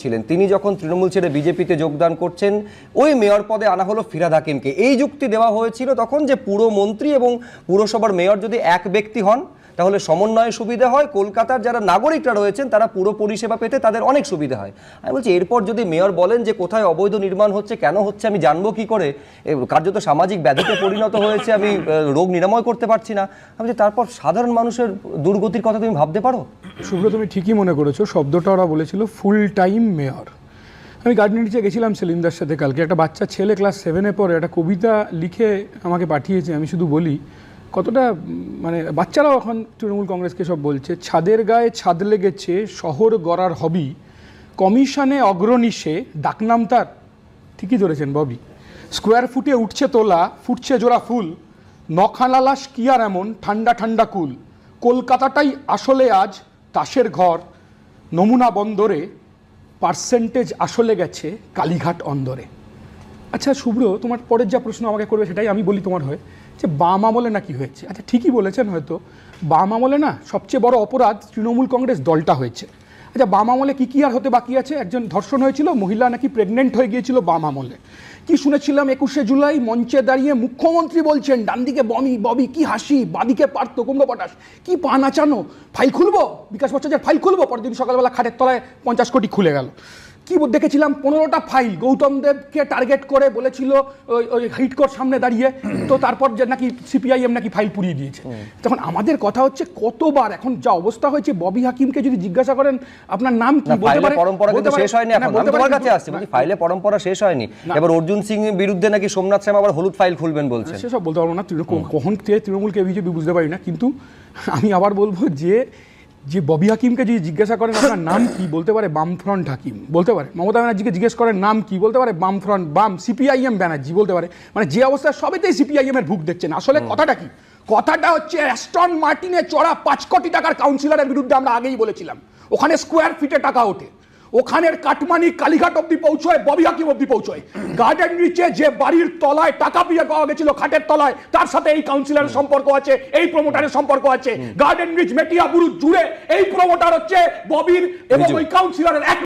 ছিলেন তিনি যখন তৃণমূল ছেড়ে বিজেপিতে যোগদান করছেন ওই মেয়র পদে আনা হলো ফিরহাদ হাকিমকে। এই যুক্তি দেওয়া হয়েছিল তখন যে পুরো মন্ত্রী এবং পুরসভার মেয়র যদি এক ব্যক্তি হন তাহলে সমন্বয়ে সুবিধা হয়, কলকাতার যারা নাগরিকরা রয়েছেন তারা পুরো পরিষেবা পেতে তাদের অনেক সুবিধা হয়। আমি বলছি এরপর যদি মেয়র বলেন যে কোথায় অবৈধ নির্মাণ হচ্ছে, কেন হচ্ছে আমি জানবো কি করে, কার্যত সামাজিক ব্যাধিতে পরিণত হয়েছে, আমি রোগ নিরাময় করতে পারছি না, আমি তারপর সাধারণ মানুষের দুর্গতির কথা তুমি ভাবতে পারো? শুভ্র, তুমি ঠিকই মনে করেছো, শব্দটা ওরা বলেছিল ফুল টাইম মেয়র। আমি গার্ডেন নিচে গেছিলাম সেলিমদার সাথে কালকে, একটা বাচ্চা ছেলে ক্লাস 7-এ পড়ে একটা কবিতা লিখে আমাকে পাঠিয়েছে। আমি শুধু বলি কতটা মানে বাচ্চারাও এখন তৃণমূল কংগ্রেসকে সব বলছে, ছাদের গায়ে ছাদ লেগেছে শহর গড়ার হবি, কমিশনে অগ্রণীশে ডাকনাম তার, ঠিকই ধরেছেন ববি, স্কোয়ার ফুটে উঠছে তোলা ফুটছে জোড়া ফুল, নখানালাস কি আর এমন ঠান্ডা ঠান্ডা কুল, কলকাতাটাই আসলে আজ তাসের ঘর, নমুনা বন্দরে পার্সেন্টেজ আসলে গেছে কালীঘাট অন্দরে। আচ্ছা শুভ্র, তোমার পরের যা প্রশ্ন আমাকে করবে সেটাই আমি বলি তোমার হয়ে, যে বাম আমলে না কি হয়েছে। আচ্ছা ঠিকই বলেছেন, হয়তো বাম আমলে না সবচেয়ে বড় অপরাধ তৃণমূল কংগ্রেস দলটা হয়েছে। আচ্ছা বাম আমলে কী আর হতে বাকি আছে? একজন ধর্ষণ হয়েছিল, মহিলা নাকি প্রেগনেন্ট হয়ে গিয়েছিল বাম আমলে। কি শুনেছিলাম 21শে জুলাই মঞ্চে দাঁড়িয়ে মুখ্যমন্ত্রী বলছেন ডানদিকে ববি কি হাসি, বাদিকে পার্থ কুমড়ো পটাশ, কি পা নাচানো, ফাইল খুলবো বিকাশ ভট্টাচার্যের ফাইল খুলবো, পরের দিন সকালবেলা খাটের তলায় 50 কোটি খুলে গেল। কি দেখেছিলাম 15টা ফাইল গৌতম দেবকে টার্গেট করে বলেছিল ওই হিটকোর সামনে দাঁড়িয়ে, তো তারপর যে নাকি সিপিআইএম নাকি ফাইল পুড়িয়ে দিয়েছে। তখন আমাদের কথা হচ্ছে কতবার, এখন যা অবস্থা হয়েছে ববি হাকিমকে যদি জিজ্ঞাসা করেন আপনার নাম কি, বলতে পারে পরম্পরা কিন্তু শেষ হয়নি। এখন আমি তোমার কাছে আসছি, বলছি ফাইলে পরম্পরা শেষ হয়নি। এবার অর্জুন সিং এর বিরুদ্ধে নাকি সোমনাথ শ্যাম আবার হলুদ ফাইল খুলবেন বলছে। সেসব বলতে পারবো না, কখন তৃণমূলকে বিজেপি বুঝতে পারি না। কিন্তু আমি আবার বলবো যে ববি হাকিমকে যদি জিজ্ঞাসা করেন আপনার নাম কি, বলতে পারে বামফ্রন্ট হাকিম, বলতে পারে মমতা ব্যানার্জিকে জিজ্ঞেস করেন নাম কি, বলতে পারে বামফ্রন্ট বাম সিপিআইএম ব্যানার্জি, বলতে পারে। মানে যে অবস্থায় সবেতেই সিপিআইএম এর ভুক দেখছেন। আসলে কথাটা কি? কথাটা হচ্ছে অ্যাস্টন মার্টিনে চড়া 5 কোটি টাকার কাউন্সিলরের বিরুদ্ধে আমরা আগেই বলেছিলাম, ওখানে স্কোয়ার ফিটে টাকা ওঠে, ওখানের কাটমানি কালীঘাট অব্দি পৌঁছয়, ববি হাকিম অব্দি পৌঁছয়। গার্ডেন নিচে যে বাড়ির তলায় টাকা পেয়ে পাওয়া গেছিল খাটের তলায়, তার সাথে এই কাউন্সিলরের সম্পর্ক আছে, এই প্রমোটারের সম্পর্ক আছে। গার্ডেন রিচ মেটিয়াবুরু জুড়ে এই প্রমোটার হচ্ছে ববির এবং ওই কাউন্সিলরের এক